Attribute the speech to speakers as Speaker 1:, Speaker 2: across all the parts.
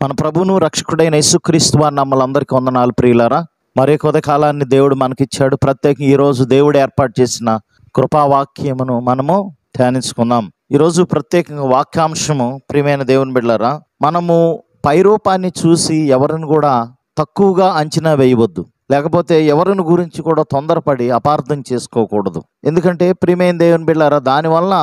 Speaker 1: మన ప్రభువును రక్షకుడైన యేసుక్రీస్తు వారి నామములందరికీ వందనాలు ప్రియులారా. మరి కొద్ది కాలాన్ని దేవుడు మనకిచ్చాడు. ప్రత్యేకంగా ఈరోజు దేవుడు ఏర్పాటు చేసిన కృపావాక్యమును మనము ధ్యానించుకుందాం. ఈరోజు ప్రత్యేకంగా వాక్యాంశము, ప్రియమైన దేవుని బిడ్డలారా, మనము పైరూపాన్ని చూసి ఎవరిని కూడా తక్కువగా అంచనా వేయవద్దు, లేకపోతే ఎవరిని గురించి కూడా తొందరపడి అపార్థం చేసుకోకూడదు. ఎందుకంటే ప్రియమైన దేవుని బిడ్డలారా, దానివల్ల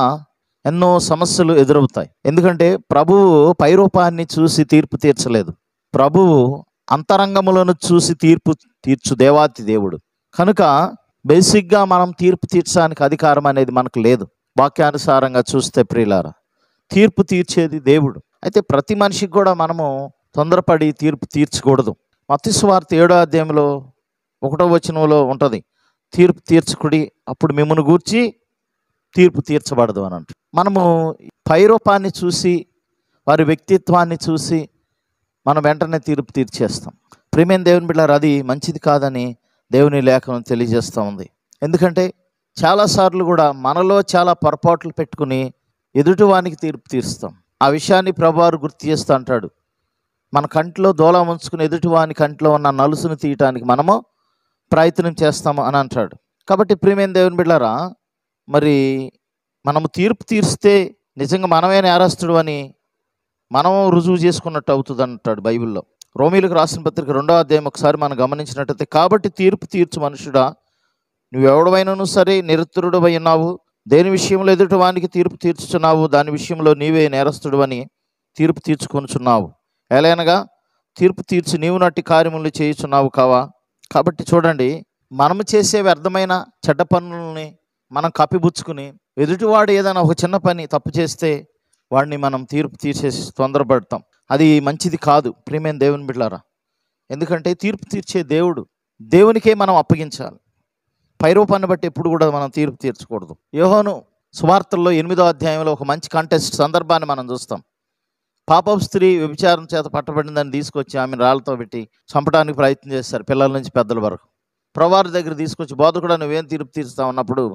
Speaker 1: ఎన్నో సమస్యలు ఎదురవుతాయి. ఎందుకంటే ప్రభువు పైరూపాన్ని చూసి తీర్పు తీర్చలేదు. ప్రభువు అంతరంగములను చూసి తీర్పు తీర్చు దేవాతి దేవుడు. కనుక బేసిక్గా మనం తీర్పు తీర్చడానికి అధికారం అనేది మనకు లేదు. వాక్యానుసారంగా చూస్తే ప్రియులారా, తీర్పు తీర్చేది దేవుడు. అయితే ప్రతి మనిషికి కూడా మనము తొందరపడి తీర్పు తీర్చకూడదు. మత్తయి సువార్త 7వ అధ్యాయంలో 1వ వచనంలో ఉంటుంది, తీర్పు తీర్చకుడి, అప్పుడు మిమ్మును గూర్చి తీర్పు తీర్చబడదు అని అంటారు. మనము పైరూపాన్ని చూసి, వారి వ్యక్తిత్వాన్ని చూసి మనం వెంటనే తీర్పు తీర్చేస్తాం. ప్రియమైన దేవుని బిడ్డలారా, అది మంచిది కాదని దేవుని లేఖనం తెలియజేస్తూ ఉంది. ఎందుకంటే చాలాసార్లు కూడా మనలో చాలా పొరపాట్లు పెట్టుకుని ఎదుటివానికి తీర్పు తీరుస్తాం. ఆ విషయాన్ని ప్రభువారు గుర్తు చేస్తూ అంటాడు, మన కంట్లో దూలం ఉంచుకుని ఎదుటివాని కంట్లో ఉన్న నలుసును తీయటానికి మనము ప్రయత్నం చేస్తాము అని అంటాడు. కాబట్టి ప్రియమైన దేవుని బిడ్డలారా, మరి మనము తీర్పు తీర్స్తే నిజంగా మనమే నేరస్తుడు అని మనం రుజువు చేసుకున్నట్టు అవుతుంది అంటాడు బైబిల్లో. రోమీలకు రాసిన పత్రిక 2వ అధ్యాయం ఒకసారి మనం గమనించినట్టయితే, కాబట్టి తీర్పు తీర్చు మనుషుడా, నువ్వెవడవైనను సరే నిరుత్తరుడవై ఉన్నావు, దేని విషయంలో ఎదుటి వానికి తీర్పు తీర్చుచున్నావు, దాని విషయంలో నీవే నేరస్తుడు అని తీర్పు తీర్చుకొనుచున్నావు. ఎలాగనగా తీర్పు తీర్చి నీవు నట్టి కార్యములు చేయుచున్నావు కావా. కాబట్టి చూడండి, మనము చేసే వ్యర్థమైన చెడ్డ పనులని మనం కప్పిపుచ్చుకుని ఎదుటివాడు ఏదైనా ఒక చిన్న పని తప్పు చేస్తే వాడిని మనం తీర్పు తీర్చేసి తొందరపడతాం. అది మంచిది కాదు ప్రియమైన దేవుని బిడ్డలారా. ఎందుకంటే తీర్పు తీర్చే దేవుడు, దేవునికే మనం అప్పగించాలి. పైరూపాన్ని బట్టి ఎప్పుడు కూడా మనం తీర్పు తీర్చకూడదు. యోహాను సువార్తల్లో 8వ అధ్యాయంలో ఒక మంచి కాంటెస్ట్ సందర్భాన్ని మనం చూస్తాం. పాపపు స్త్రీ వ్యభిచారం చేత పట్టబడిందని తీసుకొచ్చి ఆమెను రాళ్ళతో పెట్టి చంపడానికి ప్రయత్నం చేస్తారు, పిల్లల నుంచి పెద్దల వరకు. ప్రభువారి దగ్గర తీసుకొచ్చి, బోధకుడా నువ్వేం తీర్పు తీరుస్తావు అన్నప్పుడు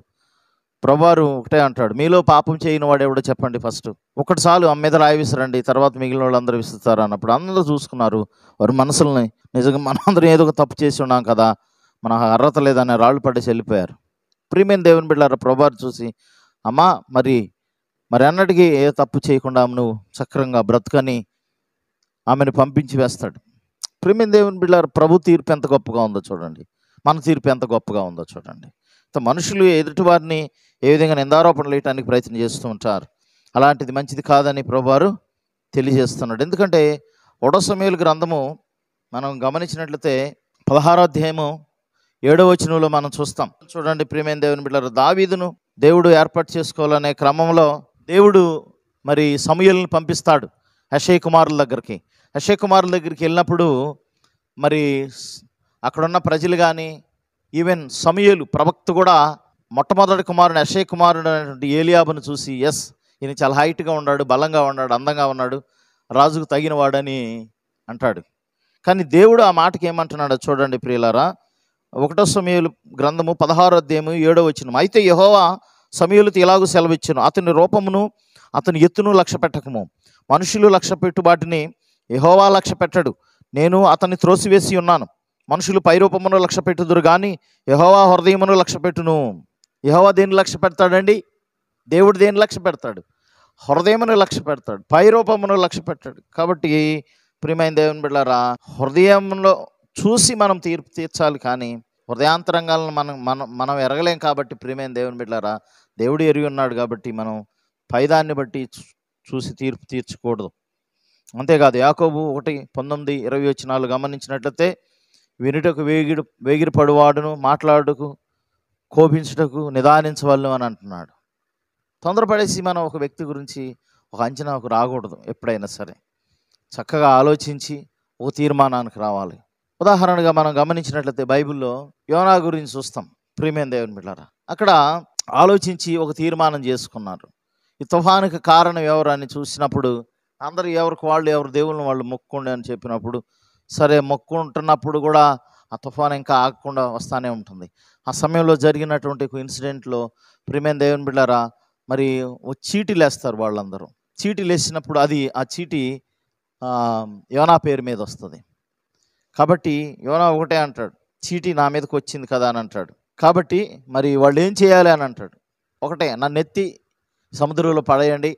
Speaker 1: ప్రభువారు ఒకటే అంటాడు, మీలో పాపం చేయని వాడు ఎవడో చెప్పండి, ఫస్ట్ ఒకటి చాలు, ఆమె మీద రాయి విసరండి, తర్వాత మిగిలిన వాళ్ళు అందరూ విసురుతారు అన్నప్పుడు అందరూ చూసుకున్నారు. వారి మనసుల్ని, నిజంగా మనందరం ఏదో ఒక తప్పు చేసి ఉన్నాం కదా, మన అర్హత లేదని రాళ్ళు పడేసి వెళ్ళిపోయారు. ప్రియమైన దేవుని బిడ్డలారా, ప్రభువారు చూసి, అమ్మా మరి అన్నటికీ ఏ తప్పు చేయకుండా నువ్వు సక్రంగా బ్రతుకని ఆమెను పంపించి వేస్తాడు. ప్రియమైన దేవుని బిడ్డలారా, ప్రభు తీర్పు ఎంత గొప్పగా ఉందో చూడండి, మన తీర్పు ఎంత గొప్పగా ఉందో చూడండి. మనుషులు ఎదుటివారిని ఏ విధంగా నిందారోపణలు వేయడానికి ప్రయత్నం చేస్తూ ఉంటారు. అలాంటిది మంచిది కాదని ప్రభువారు తెలియజేస్తున్నాడు. ఎందుకంటే 1వ సమూయేలు గ్రంథము మనం గమనించినట్లయితే 16వ అధ్యాయము 7వ వచనంలో మనం చూస్తాం. చూడండి ప్రియమైన దేవుని బిడ్డలారా, దావీదును దేవుడు ఏర్పాటు చేసుకోవాలనే క్రమంలో దేవుడు మరి సమూయేలును పంపిస్తాడు యెషయా కుమారుల దగ్గరికి. యెషయా కుమారుల దగ్గరికి వెళ్ళినప్పుడు మరి అక్కడున్న ప్రజలు కానీ, ఈవెన్ సమూయేలు ప్రవక్త కూడా మొట్టమొదటి కుమారుడు యెషయా కుమారుడు అనేటువంటి ఏలియాబును చూసి, ఎస్ ఈయన చాలా హైట్గా ఉన్నాడు, బలంగా ఉన్నాడు, అందంగా ఉన్నాడు, రాజుకు తగిన వాడని అంటాడు. కానీ దేవుడు ఆ మాటకి ఏమంటున్నాడో చూడండి ప్రియులారా. 1వ సమూయేలు గ్రంథము 16వ అధ్యాయము 7వ వచనం, అయితే యెహోవా సమూయేలుతో ఇలాగూ సెలవిచ్చెను, అతని రూపమును అతని ఎత్తును లక్ష్య పెట్టకము, మనుషులు లక్ష్య పెట్టు వాటిని యెహోవా లక్ష్య పెట్టడు, నేను అతన్ని త్రోసివేసి ఉన్నాను. మనుషులు పైరూపమును లక్ష్య పెట్టుదురు కానీ యెహోవా హృదయమును లక్ష్య పెట్టును. యెహోవా దేన్ని లక్ష్య పెడతాడండి? దేవుడు దేన్ని లక్ష్య పెడతాడు? హృదయమును లక్ష్య పెడతాడు, పైరూపమును లక్ష్య పెట్టాడు. కాబట్టి ప్రియమైన దేవుని బిడ్డలారా, హృదయంలో చూసి మనం తీర్పు తీర్చాలి, కానీ హృదయాంతరంగాలను మనం ఎరగలేం. కాబట్టి ప్రియమైన దేవుని బిడ్డలారా, దేవుడు ఎరిగి ఉన్నాడు కాబట్టి మనం పైదాన్ని బట్టి చూసి తీర్పు తీర్చకూడదు. అంతేకాదు యాకోబు 1:19-20 వచనాలు గమనించినట్లయితే, వినుటకు వేగిరి పడువాడును, మాట్లాడుటకు కోపించుటకు నిదానించవలను అని అంటున్నాడు. తొందరపడేసి మనం ఒక వ్యక్తి గురించి ఒక అంచనాకు రాకూడదు. ఎప్పుడైనా సరే చక్కగా ఆలోచించి ఒక తీర్మానానికి రావాలి. ఉదాహరణగా మనం గమనించినట్లయితే బైబిల్లో యోనా గురించి చూస్తాం. ప్రియమైన దేవుని బిడ్డలారా, అక్కడ ఆలోచించి ఒక తీర్మానం చేసుకున్నారు. ఈ తుఫానుకి కారణం ఎవరు అని చూసినప్పుడు అందరూ ఎవరు దేవుళ్ళని వాళ్ళు మొక్కుండి అని చెప్పినప్పుడు, సరే మొక్కుంటున్నప్పుడు కూడా ఆ తుఫాను ఇంకా ఆగకుండా వస్తూనే ఉంటుంది. ఆ సమయంలో జరిగినటువంటి ఒక ఇన్సిడెంట్లో ప్రియమైన దేవుని బిడ్డలారా, మరి చీటీలు వేస్తారు వాళ్ళందరూ. చీటీలు వేసినప్పుడు ఆ చీటీ యోనా పేరు మీద వస్తుంది. కాబట్టి యోనా ఒకటే అంటాడు, చీటీ నా మీదకి వచ్చింది కదా అని అంటాడు. కాబట్టి మరి వాళ్ళు ఏం చేయాలి అని అంటాడు. ఒకటే, నన్ను ఎత్తి సముద్రంలో పడేయండి,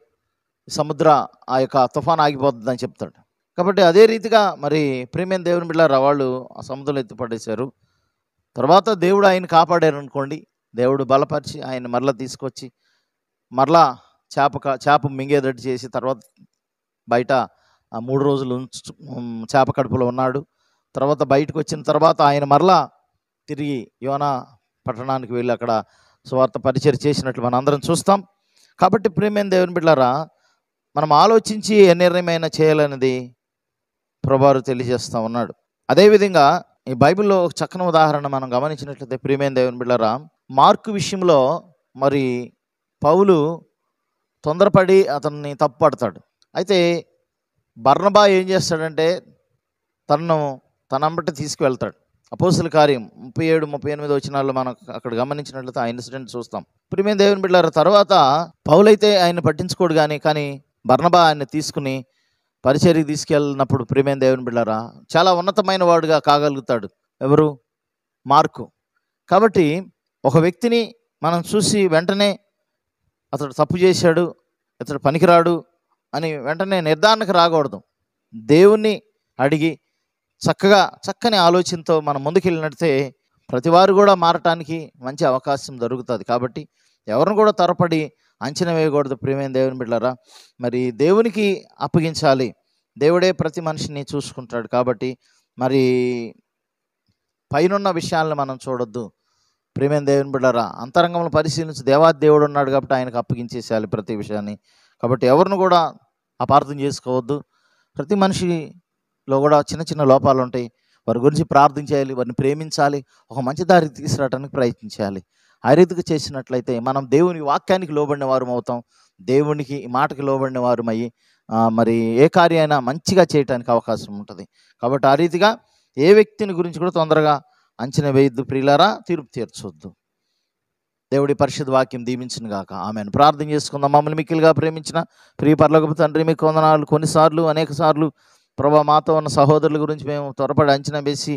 Speaker 1: సముద్ర ఆ యొక్క తుఫాన్ ఆగిపోతుందని చెప్తాడు. కాబట్టి అదే రీతిగా మరి ప్రియమైన దేవుని బిడ్డలారా వాళ్ళు ఆ సముద్రంలో ఎత్తి పడేశారు. తర్వాత దేవుడు ఆయన కాపాడారు అనుకోండి. దేవుడు బలపరిచి ఆయన మరలా తీసుకొచ్చి మరలా చేప మింగేటట్టు చేసి తర్వాత బయట 3 రోజులు చేప కడుపులో ఉన్నాడు. తర్వాత బయటకు వచ్చిన తర్వాత ఆయన మరలా తిరిగి యోనా పట్టణానికి వెళ్ళి అక్కడ సువార్త పరిచయం చేసినట్లు మనం అందరం చూస్తాం. కాబట్టి ప్రియమైన దేవుని బిడ్డలారా, మనం ఆలోచించి ఏ నిర్ణయమైనా చేయాలనేది ప్రభువు తెలియజేస్తూ ఉన్నాడు. అదేవిధంగా ఈ బైబిల్లో ఒక చక్కని ఉదాహరణ మనం గమనించినట్లయితే ప్రియమైన దేవుని బిడ్డలారా, మార్కు విషయంలో మరి పౌలు తొందరపడి అతన్ని తప్పుపడతాడు. అయితే బర్నబా ఏం చేస్తాడంటే తనంబటి తీసుకువెళ్తాడు. అపోస్తలుల కార్యం 37-38 వచనాల్లో మనం అక్కడ గమనించినట్లయితే ఆ ఇన్సిడెంట్ చూస్తాం. ప్రియమైన దేవుని బిడ్డలారా, తర్వాత పౌలైతే ఆయన పట్టించుకోడు కానీ బర్నబా ఆయన తీసుకుని పరిచర్యకి తీసుకెళ్ళినప్పుడు ప్రియమైన దేవుని బిడ్డలారా చాలా ఉన్నతమైన వాడుగా కాగలుగుతాడు. ఎవరు? మార్కు. కాబట్టి ఒక వ్యక్తిని మనం చూసి వెంటనే అతడు తప్పు చేశాడు, అతడు పనికిరాడు అని వెంటనే నిర్ధారణకు రాకూడదు. దేవుణ్ణి అడిగి చక్కని ఆలోచనతో మనం ముందుకెళ్ళినట్టే ప్రతివారు కూడా మారటానికి మంచి అవకాశం దొరుకుతుంది. కాబట్టి ఎవరిని కూడా త్వరపడి అంచనా వేయకూడదు. ప్రియమైన దేవుని బిడ్డలారా, మరి దేవునికి అప్పగించాలి. దేవుడే ప్రతి మనిషిని చూసుకుంటాడు. కాబట్టి మరి పైనున్న విషయాలను మనం చూడొద్దు. ప్రియమైన దేవుని బిడ్డలారా, అంతరంగంలో పరిశీలించి దేవుడు ఉన్నాడు కాబట్టి ఆయనకు అప్పగించేసేయాలి ప్రతి విషయాన్ని. కాబట్టి ఎవరిని కూడా అపార్థం చేసుకోవద్దు. ప్రతి మనిషిలో కూడా చిన్న చిన్న లోపాలు ఉంటాయి. వారి గురించి ప్రార్థన చేయాలి, వారిని ప్రేమించాలి, ఒక మంచి దారి తీసుకురావడానికి ప్రయత్నించాలి. ఆ రీతిగా చేసినట్లయితే మనం దేవుని వాక్యానికి లోబడిన వారు అవుతాం. దేవునికి మాటకి లోబడిన వారు అయ్యి మరి ఏ కార్యమైనా మంచిగా చేయడానికి అవకాశం ఉంటుంది. కాబట్టి ఆ రీతిగా ఏ వ్యక్తిని గురించి కూడా తొందరగా అంచనా వేయద్దు. ప్రియులారా, తీర్పు తీర్చొద్దు. దేవుడి పరిశుద్ధ వాక్యం దీవించును గాక. ఆమెను ప్రార్థన చేసుకుందాం. మమ్మల్ని మిక్కిలిగా ప్రేమించిన ప్రియ పరలోకపు తండ్రి, మీకు వందనాలు. కొన్నిసార్లు అనేక సార్లు ప్రభా మాతో ఉన్న సహోదరుల గురించి మేము త్వరపడి అంచనా వేసి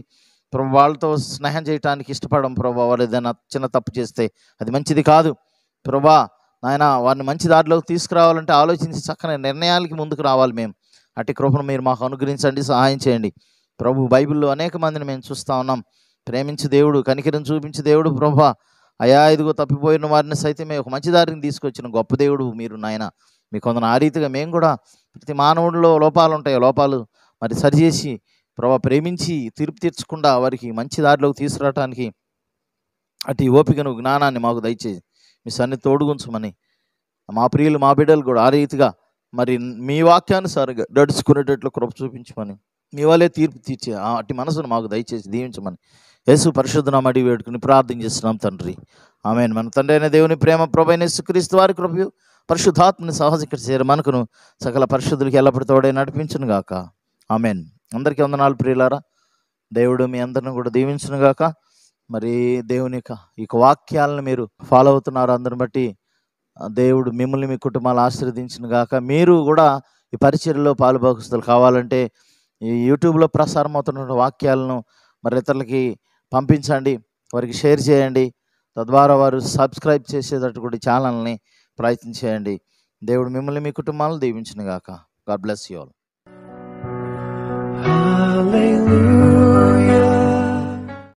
Speaker 1: వాళ్ళతో స్నేహం చేయడానికి ఇష్టపడం. ప్రభా వాళ్ళు ఏదైనా చిన్న తప్పు చేస్తే అది మంచిది కాదు. ప్రభా నాయన వారిని మంచి దారిలోకి తీసుకురావాలంటే ఆలోచించి చక్కని నిర్ణయాలకి ముందుకు రావాలి. మేము అట్టి కృపను మీరు మాకు అనుగ్రహించండి, సహాయం చేయండి. ప్రభు బైబిల్లో అనేక మందిని మేము చూస్తూ ఉన్నాం. ప్రేమించి దేవుడు, కనికరం చూపించి దేవుడు, ప్రభా అయా ఇదిగో తప్పిపోయిన వారిని సైతమే ఒక మంచి దారిని తీసుకొచ్చిన గొప్ప దేవుడు మీరు నాయన. మీకు కొందరు ఆ రీతిగా మేము కూడా ప్రతి మానవుడిలో లోపాలు ఉంటాయి. లోపాలు మరి సరిచేసి ప్రభా ప్రేమించి తీర్పు తీర్చకుండా వారికి మంచి దారిలోకి తీసుకురావటానికి అటు ఓపికను, జ్ఞానాన్ని మాకు దయచేసి మీ సన్ని తోడుగుంచమని, మా ప్రియులు మా బిడ్డలు కూడా ఆ రీతిగా మరి మీ వాక్యానుసారంగా నడుచుకునేటట్లు కృప చూపించమని, మీ వాళ్ళే తీర్పు తీర్చే అటు మనసును మాకు దయచేసి దీవించమని యేసు పరిశుద్ధనామమున అడిగి వేడుకుని ప్రార్థన చేస్తున్నాం తండ్రి. ఆమేన్. మన తండ్రి అయిన దేవుని ప్రేమ, ప్రభువైన యేసుక్రీస్తు వారి కృపయు పరిశుద్ధాత్మని సహజీకరణ చేరి మనకును సకల పరిశుద్ధులకి ఎల్లప్పుడూ తోడై నడిపించును గాక. ఆమేన్. అందరికీ వందనాలు ప్రియులారా. దేవుడు మీ అందరిని కూడా దీవించును గాక. మరి దేవుని ఈ వాక్యాలను మీరు ఫాలో అవుతున్నారు. అందరిని బట్టి దేవుడు మిమ్మల్ని మీ కుటుంబాలు ఆశీర్వదించును గాక. మీరు కూడా ఈ పరిచర్యలో పాలుభాగస్తులు కావాలంటే ఈ యూట్యూబ్లో ప్రసారం అవుతున్న వాక్యాలను మరి ఇతరులకి పంపించండి, వారికి షేర్ చేయండి. తద్వారా వారు సబ్స్క్రైబ్ చేసేటట్టు కూడా ఛానల్ని ప్రయత్నం చేయండి. దేవుడు మిమ్మల్ని మీ కుటుంబాలను దీవించును గాక. God bless you all.